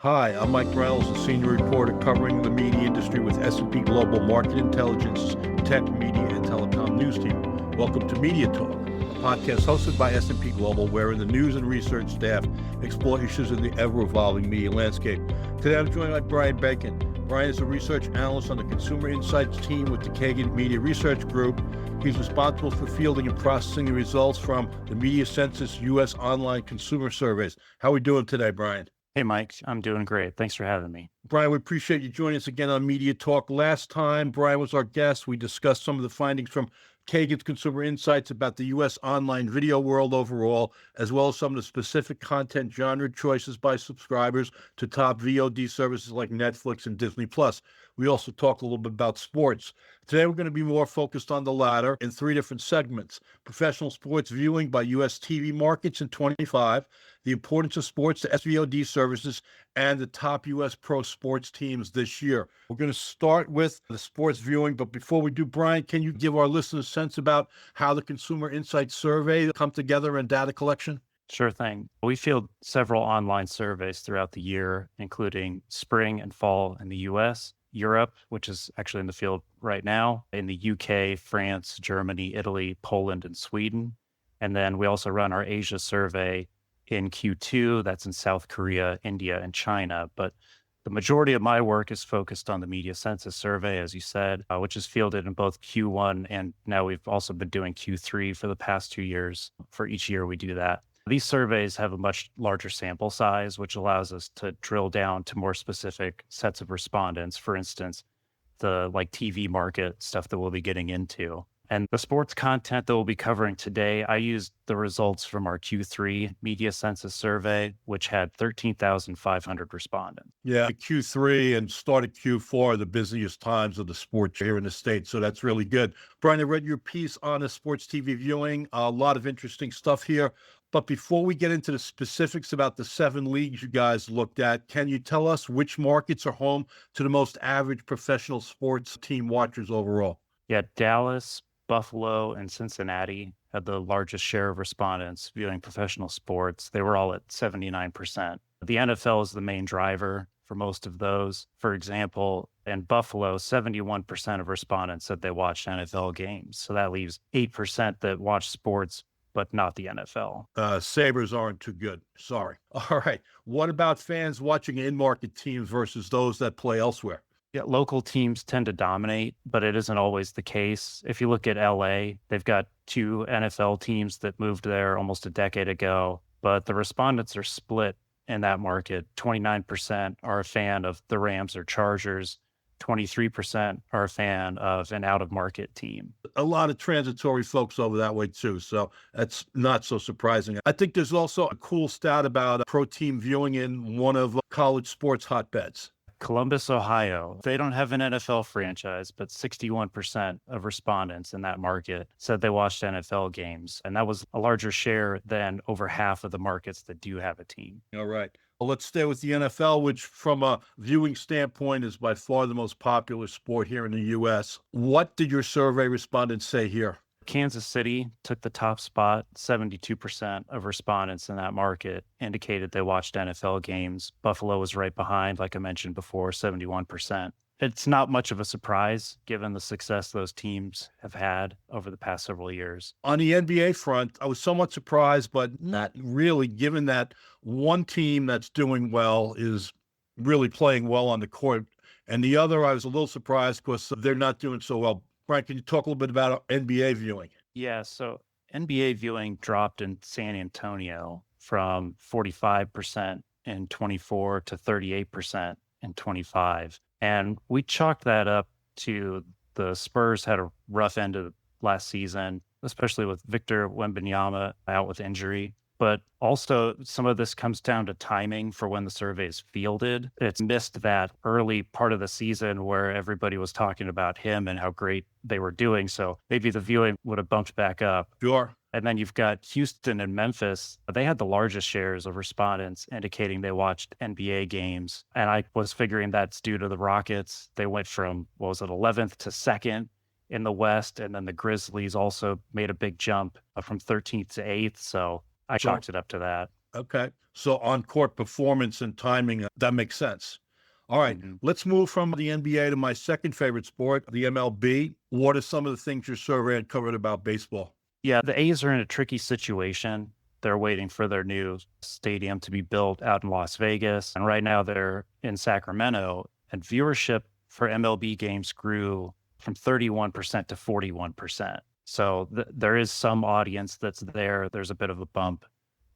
Hi, I'm Mike Reynolds, a senior reporter covering the media industry with S&P Global Market Intelligence Tech, Media, and Telecom News Team. Welcome to MediaTalk, a podcast hosted by S&P Global, wherein the news and research staff explore issues in the ever-evolving media landscape. Today, I'm joined by Brian Bacon. Brian is a research analyst on the Consumer Insights team with the Kagan Media Research Group. He's responsible for fielding and processing the results from the Media Census U.S. online consumer surveys. How are we doing today, Brian? Hey, Mike, I'm doing great. Thanks for having me. Brian, we appreciate you joining us again on Media Talk. Last time Brian was our guest, we discussed some of the findings from Kagan's Consumer Insights about the U.S. online video world overall, as well as some of the specific content genre choices by subscribers to top VOD services like Netflix and Disney+. We also talked a little bit about sports. Today, we're going to be more focused on the latter in three different segments: professional sports viewing by U.S. TV markets in 25, the importance of sports to SVOD services, and the top U.S. pro sports teams this year. We're going to start with the sports viewing, but before we do, Brian, can you give our listeners a sense about how the Consumer Insights survey come together and data collection? Sure thing. We field several online surveys throughout the year, including spring and fall in the U.S., Europe, which is actually in the field right now, in the UK, France, Germany, Italy, Poland, and Sweden. And then we also run our Asia survey in Q2. That's in South Korea, India, and China. But the majority of my work is focused on the Media Census survey, as you said, which is fielded in both Q1 and now we've also been doing Q3 for the past 2 years. For each year, we do that. These surveys have a much larger sample size, which allows us to drill down to more specific sets of respondents. For instance, the TV market stuff that we'll be getting into. And the sports content that we'll be covering today, I used the results from our Q3 Media Census survey, which had 13,500 respondents. Yeah, Q3 and start of Q4 are the busiest times of the sports here in the States, so that's really good. Brian, I read your piece on the sports TV viewing, a lot of interesting stuff here. But before we get into the specifics about the 7 leagues you guys looked at, can you tell us which markets are home to the most average professional sports team watchers overall? Yeah, Dallas, Buffalo, and Cincinnati had the largest share of respondents viewing professional sports. They were all at 79%. The NFL is the main driver for most of those. For example, in Buffalo, 71% of respondents said they watched NFL games. So that leaves 8% that watch sports, but not the NFL. Sabres aren't too good. Sorry. All right. What about fans watching in-market teams versus those that play elsewhere? Yeah, local teams tend to dominate, but it isn't always the case. If you look at LA, they've got 2 NFL teams that moved there almost a decade ago, but the respondents are split in that market. 29% are a fan of the Rams or Chargers. 23% are a fan of an out-of-market team. A lot of transitory folks over that way too, so that's not so surprising. I think there's also a cool stat about pro team viewing in one of college sports hotbeds. Columbus, Ohio, they don't have an NFL franchise, but 61% of respondents in that market said they watched NFL games. And that was a larger share than over half of the markets that do have a team. All right. Well, let's stay with the NFL, which from a viewing standpoint is by far the most popular sport here in the U.S. What did your survey respondents say here? Kansas City took the top spot. 72% of respondents in that market indicated they watched NFL games. Buffalo was right behind, like I mentioned before, 71%. It's not much of a surprise given the success those teams have had over the past several years. On the NBA front, I was somewhat surprised, but not really, given that one team that's doing well is really playing well on the court, and the other, I was a little surprised because they're not doing so well. Brian, can you talk a little bit about NBA viewing? Yeah, so NBA viewing dropped in San Antonio from 45% in 24 to 38% in 25. And we chalked that up to the Spurs had a rough end of last season, especially with Victor Wembanyama out with injury. But also some of this comes down to timing for when the survey is fielded. It's missed that early part of the season where everybody was talking about him and how great they were doing. So maybe the viewing would have bumped back up. Sure. And then you've got Houston and Memphis. They had the largest shares of respondents indicating they watched NBA games. And I was figuring that's due to the Rockets. They went from, 11th to 2nd in the West. And then the Grizzlies also made a big jump from 13th to 8th. So I chalked it up to that. Okay. So on-court performance and timing, that makes sense. All right. Mhm. Let's move from the NBA to my second favorite sport, the MLB. What are some of the things your survey uncovered about baseball? Yeah, the A's are in a tricky situation. They're waiting for their new stadium to be built out in Las Vegas. And right now they're in Sacramento. And viewership for MLB games grew from 31% to 41%. So there is some audience that's there. There's a bit of a bump.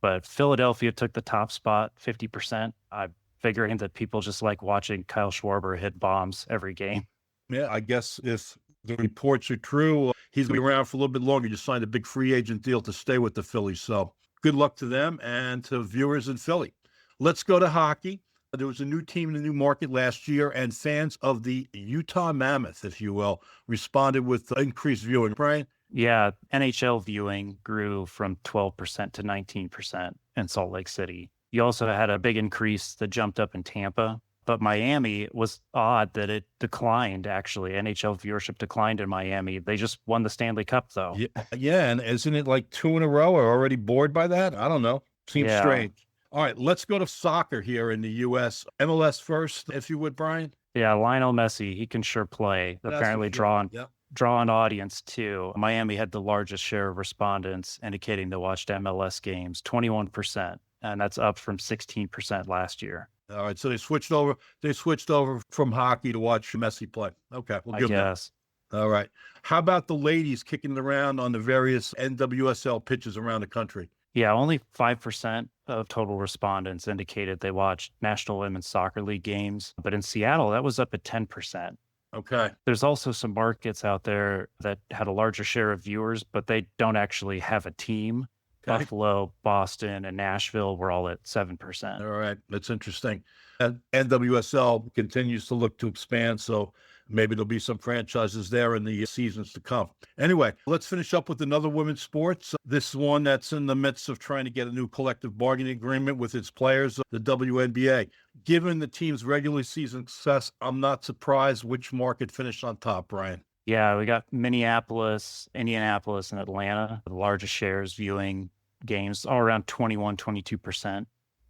But Philadelphia took the top spot, 50%. I'm figuring that people just like watching Kyle Schwarber hit bombs every game. Yeah, I guess if the reports are true, he's going to be around for a little bit longer. Just signed a big free agent deal to stay with the Phillies. So good luck to them and to viewers in Philly. Let's go to hockey. There was a new team in the new market last year, and fans of the Utah Mammoth, if you will, responded with increased viewing. Brian? Yeah, NHL viewing grew from 12% to 19% in Salt Lake City. You also had a big increase that jumped up in Tampa, but Miami was odd that it declined, actually. NHL viewership declined in Miami. They just won the Stanley Cup, though. Yeah, and isn't it like two in a row? Are already bored by that? I don't know. Seems Yeah. strange. All right, let's go to soccer here in the U.S. MLS first, if you would, Brian. Yeah, Lionel Messi, he can sure play. That's Apparently for sure. Yep. draw an audience too. Miami had the largest share of respondents indicating they watched MLS games, 21%, and that's up from 16% last year. All right, so they switched over. They switched over from hockey to watch Messi play. Okay, well, I good. guess. All right. How about the ladies kicking it around on the various NWSL pitches around the country? Yeah, only 5% of total respondents indicated they watched National Women's Soccer League games, but in Seattle, that was up at 10%. Okay. There's also some markets out there that had a larger share of viewers, but they don't actually have a team. Okay. Buffalo, Boston, and Nashville were all at 7%. All right. That's interesting. And NWSL continues to look to expand, so maybe there'll be some franchises there in the seasons to come. Anyway, let's finish up with another women's sports. This one that's in the midst of trying to get a new collective bargaining agreement with its players, the WNBA. Given the team's regular season success, I'm not surprised which market finished on top, Brian. Yeah, we got Minneapolis, Indianapolis, and Atlanta, the largest shares viewing games, all around 21, 22%.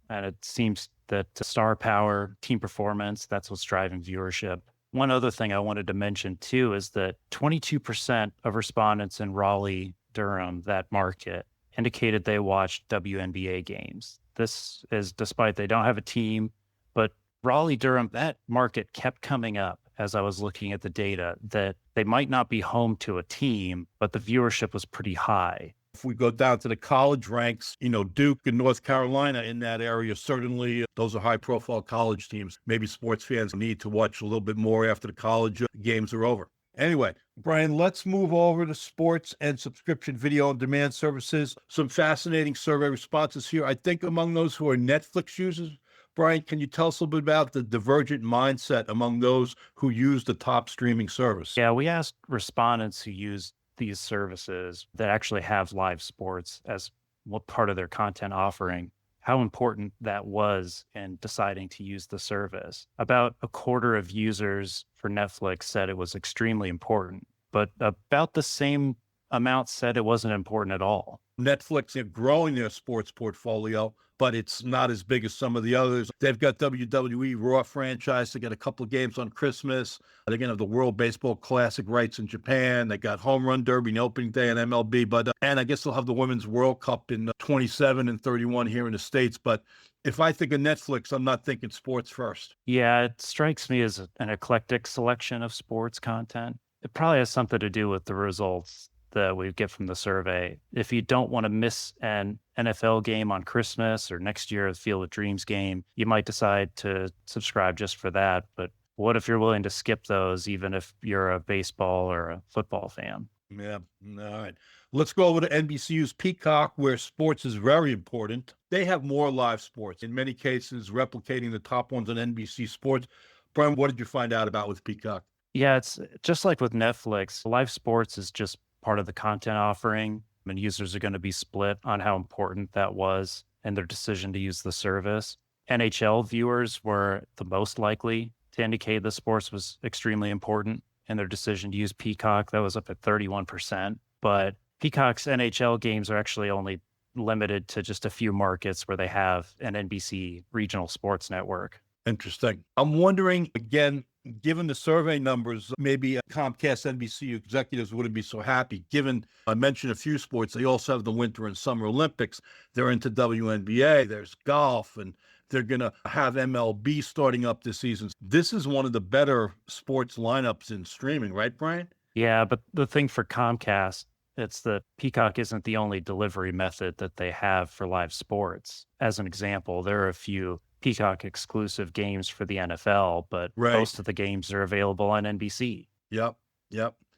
And it seems that star power, team performance, that's what's driving viewership. One other thing I wanted to mention too is that 22% of respondents in Raleigh, Durham, that market, indicated they watched WNBA games. This is despite they don't have a team, but Raleigh, Durham, that market kept coming up as I was looking at the data that they might not be home to a team, but the viewership was pretty high. If we go down to the college ranks, Duke and North Carolina in that area, certainly those are high profile college teams. Maybe sports fans need to watch a little bit more after the college games are over. Anyway, Brian, let's move over to sports and subscription video on demand services. Some fascinating survey responses here. I think among those who are Netflix users, Brian, can you tell us a little bit about the divergent mindset among those who use the top streaming service? Yeah, we asked respondents who use these services that actually have live sports as what part of their content offering, how important that was in deciding to use the service. About a quarter of users for Netflix said it was extremely important, but about the same amount said it wasn't important at all. Netflix are growing their sports portfolio, but it's not as big as some of the others. They've got WWE Raw franchise. They got a couple of games on Christmas. They're going to have the World Baseball Classic rights in Japan. They got Home Run Derby and opening day in MLB. And I guess they'll have the Women's World Cup in 27 and 31 here in the States. But if I think of Netflix, I'm not thinking sports first. Yeah, it strikes me as an eclectic selection of sports content. It probably has something to do with the results that we get from the survey. If you don't want to miss an NFL game on Christmas or next year, the Field of Dreams game, you might decide to subscribe just for that. But what if you're willing to skip those, even if you're a baseball or a football fan? Yeah. All right. Let's go over to NBCU's Peacock, where sports is very important. They have more live sports, in many cases replicating the top ones on NBC Sports. Brian, what did you find out about with Peacock? Yeah, it's just like with Netflix. Live sports is just part of the content offering, and users are going to be split on how important that was and their decision to use the service. NHL viewers were the most likely to indicate the sports was extremely important and their decision to use Peacock. That was up at 31%. But Peacock's NHL games are actually only limited to just a few markets where they have an NBC regional sports network. Interesting. I'm wondering, again, given the survey numbers, maybe Comcast NBC executives wouldn't be so happy. Given I mentioned a few sports, they also have the Winter and Summer Olympics. They're into WNBA, there's golf, and they're going to have MLB starting up this season. This is one of the better sports lineups in streaming, right, Brian? Yeah, but the thing for Comcast, it's that Peacock isn't the only delivery method that they have for live sports. As an example, there are a few Peacock exclusive games for the NFL, but most of the games are available on NBC. Yep.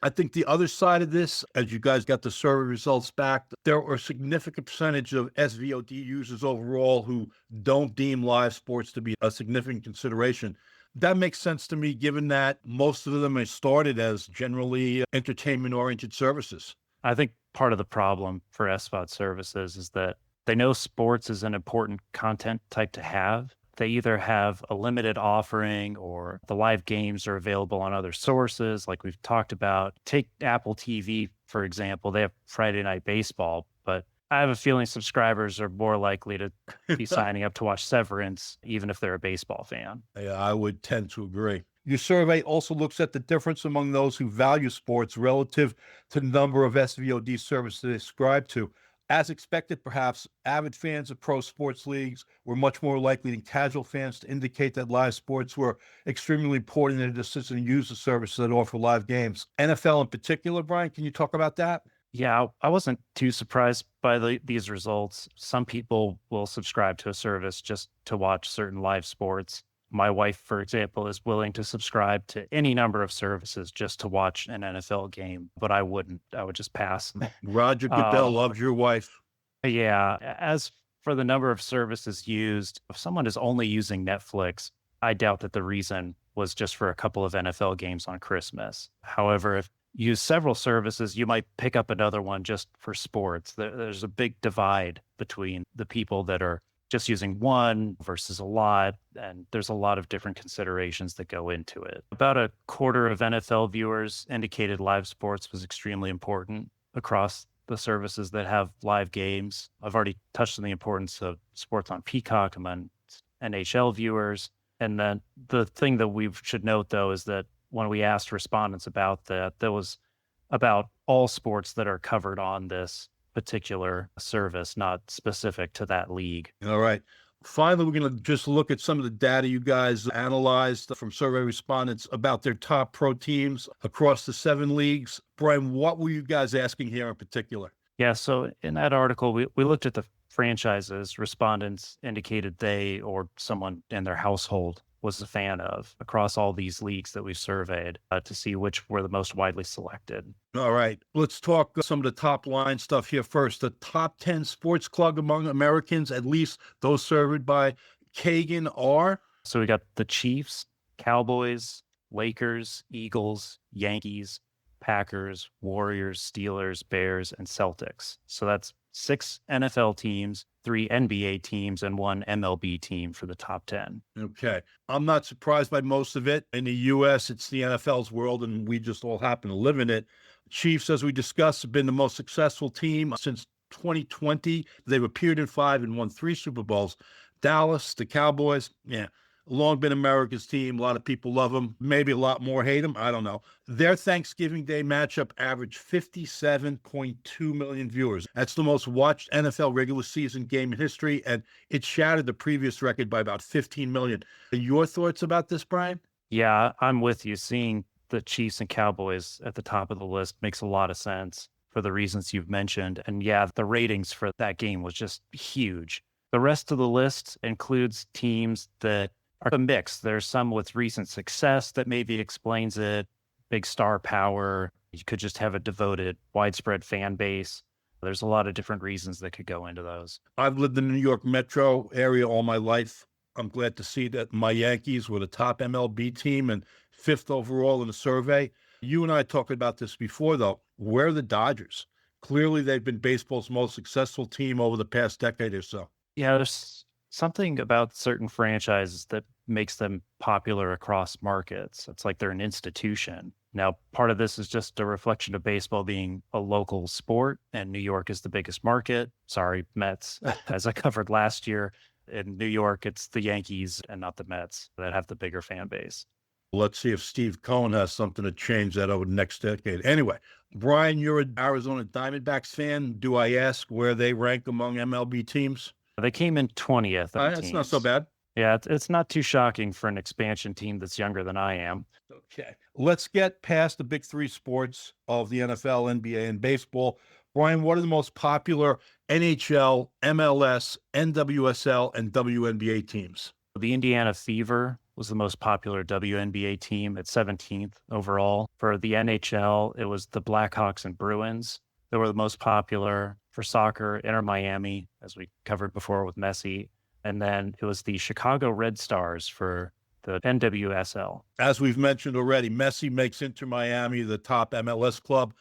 I think the other side of this, as you guys got the survey results back, there are a significant percentage of SVOD users overall who don't deem live sports to be a significant consideration. That makes sense to me, given that most of them are started as generally entertainment-oriented services. I think part of the problem for SVOD services is that they know sports is an important content type to have. They either have a limited offering or the live games are available on other sources, like we've talked about. Take Apple TV, for example. They have Friday Night Baseball, but I have a feeling subscribers are more likely to be signing up to watch Severance, even if they're a baseball fan. Yeah, I would tend to agree. Your survey also looks at the difference among those who value sports relative to the number of SVOD services they subscribe to. As expected, perhaps, avid fans of pro sports leagues were much more likely than casual fans to indicate that live sports were extremely important in their decision to use the services that offer live games. NFL in particular, Brian, can you talk about that? Yeah, I wasn't too surprised by these results. Some people will subscribe to a service just to watch certain live sports. My wife, for example, is willing to subscribe to any number of services just to watch an NFL game, but I wouldn't. I would just pass. Roger Goodell loves your wife. Yeah. As for the number of services used, if someone is only using Netflix, I doubt that the reason was just for a couple of NFL games on Christmas. However, if you use several services, you might pick up another one just for sports. There's a big divide between the people that are just using one versus a lot. And there's a lot of different considerations that go into it. About a quarter of NFL viewers indicated live sports was extremely important across the services that have live games. I've already touched on the importance of sports on Peacock among NHL viewers. And then the thing that we should note, though, is that when we asked respondents about that, that was about all sports that are covered on this particular service, not specific to that league. All right. Finally, we're going to just look at some of the data you guys analyzed from survey respondents about their top pro teams across the 7 leagues. Brian, what were you guys asking here in particular? Yeah, so in that article, we looked at the franchises respondents indicated they or someone in their household was a fan of across all these leagues that we've surveyed to see which were the most widely selected. All right. Let's talk some of the top line stuff here first. The top 10 sports club among Americans, at least those surveyed by Kagan, are? So we got the Chiefs, Cowboys, Lakers, Eagles, Yankees, Packers, Warriors, Steelers, Bears, and Celtics. So that's 6 NFL teams, 3 NBA teams, and 1 MLB team for the top 10. Okay. I'm not surprised by most of it. In the U.S., it's the NFL's world, and we just all happen to live in it. Chiefs, as we discussed, have been the most successful team since 2020. They've appeared in 5 and won 3 Super Bowls. Dallas, the Cowboys, long been America's team. A lot of people love them. Maybe a lot more hate them. I don't know. Their Thanksgiving Day matchup averaged 57.2 million viewers. That's the most watched NFL regular season game in history, and it shattered the previous record by about 15 million. Your thoughts about this, Brian? Yeah, I'm with you. Seeing the Chiefs and Cowboys at the top of the list makes a lot of sense for the reasons you've mentioned. And yeah, the ratings for that game was just huge. The rest of the list includes teams that are a mix. There's some with recent success that maybe explains it, big star power. You could just have a devoted, widespread fan base. There's a lot of different reasons that could go into those. I've lived in the New York metro area all my life. I'm glad to see that my Yankees were the top MLB team and 5th overall in the survey. You and I talked about this before, though. Where are the Dodgers? Clearly, they've been baseball's most successful team over the past decade or so. Yeah, there's something about certain franchises that makes them popular across markets. It's like they're an institution. Now, part of this is just a reflection of baseball being a local sport, and New York is the biggest market. Sorry, Mets, as I covered last year. In New York, it's the Yankees and not the Mets that have the bigger fan base. Let's see if Steve Cohen has something to change that over the next decade. Anyway, Brian, you're an Arizona Diamondbacks fan. Do I ask where they rank among MLB teams? They came in 20th. That's not so bad. Yeah, it's not too shocking for an expansion team that's younger than I am. Okay. Let's get past the big three sports of the NFL, NBA, and baseball. Brian, what are the most popular NHL, MLS, NWSL, and WNBA teams? The Indiana Fever was the most popular WNBA team at 17th overall. For the NHL, it was the Blackhawks and Bruins that were the most popular. For soccer, Inter Miami, as we covered before with Messi. And then it was the Chicago Red Stars for the NWSL. As we've mentioned already, Messi makes Inter Miami the top MLS club.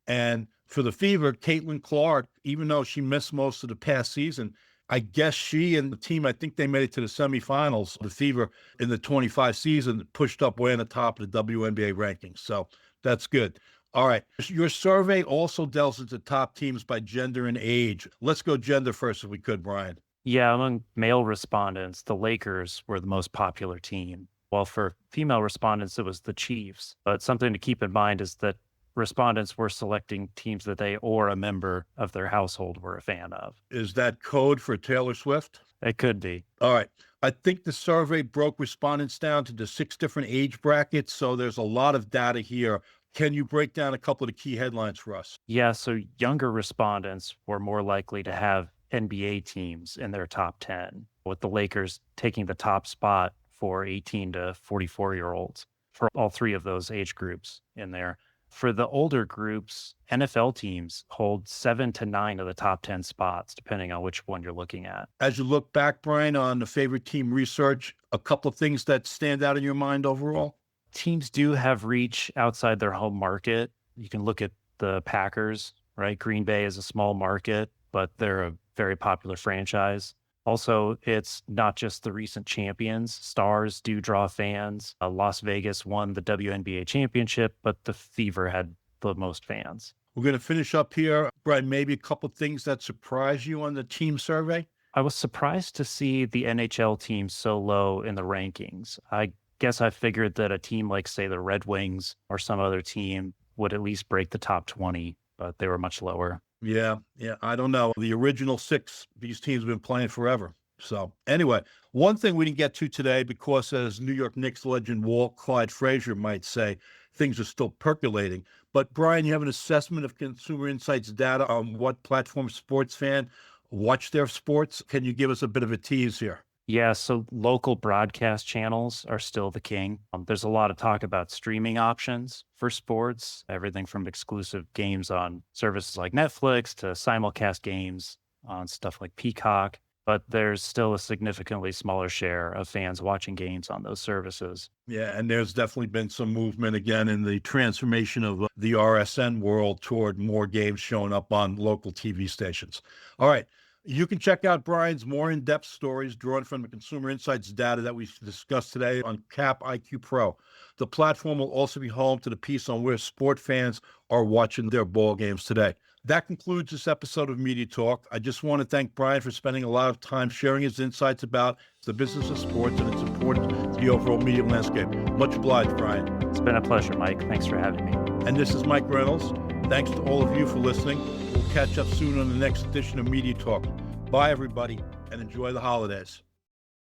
And for the Fever, Caitlin Clark, even though she missed most of the past season, I guess she and the team, I think they made it to the semifinals. The Fever in the 25 season pushed up way on the top of the WNBA rankings. So that's good. All right. Your survey also delves into top teams by gender and age. Let's go gender first if we could, Brian. Yeah, among male respondents, the Lakers were the most popular team. While for female respondents, it was the Chiefs. But something to keep in mind is that respondents were selecting teams that they or a member of their household were a fan of. Is that code for Taylor Swift? It could be. All right. I think the survey broke respondents down to the 6 different age brackets, so there's a lot of data here. Can you break down a couple of the key headlines for us? Yeah, so younger respondents were more likely to have NBA teams in their top 10, with the Lakers taking the top spot for 18 to 44-year-olds for all 3 of those age groups in there. For the older groups, NFL teams hold 7 to 9 of the top 10 spots, depending on which one you're looking at. As you look back, Brian, on the favorite team research, a couple of things that stand out in your mind overall? Teams do have reach outside their home market. You can look at the Packers, right? Green Bay is a small market, but they're a very popular franchise. Also, it's not just the recent champions. Stars do draw fans. Las Vegas won the WNBA championship, but the Fever had the most fans. We're going to finish up here. Brian, maybe a couple of things that surprised you on the team survey? I was surprised to see the NHL team so low in the rankings. I guess I figured that a team like, say, the Red Wings or some other team would at least break the top 20, but they were much lower. Yeah, I don't know. The original 6, these teams have been playing forever. So anyway, one thing we didn't get to today, because as New York Knicks legend Walt Clyde Frazier might say, things are still percolating. But Brian, you have an assessment of Consumer Insights data on what platform sports fan watch their sports. Can you give us a bit of a tease here? Yeah, so local broadcast channels are still the king. There's a lot of talk about streaming options for sports, everything from exclusive games on services like Netflix to simulcast games on stuff like Peacock. But there's still a significantly smaller share of fans watching games on those services. Yeah, and there's definitely been some movement again in the transformation of the RSN world toward more games showing up on local TV stations. All right. You can check out Brian's more in-depth stories drawn from the Consumer Insights data that we discussed today on Cap IQ Pro. The platform will also be home to the piece on where sport fans are watching their ball games today. That concludes this episode of Media Talk. I just want to thank Brian for spending a lot of time sharing his insights about the business of sports and its importance to the overall media landscape. Much obliged, Brian. It's been a pleasure, Mike. Thanks for having me. And this is Mike Reynolds. Thanks to all of you for listening. We'll catch up soon on the next edition of Media Talk. Bye, everybody, and enjoy the holidays.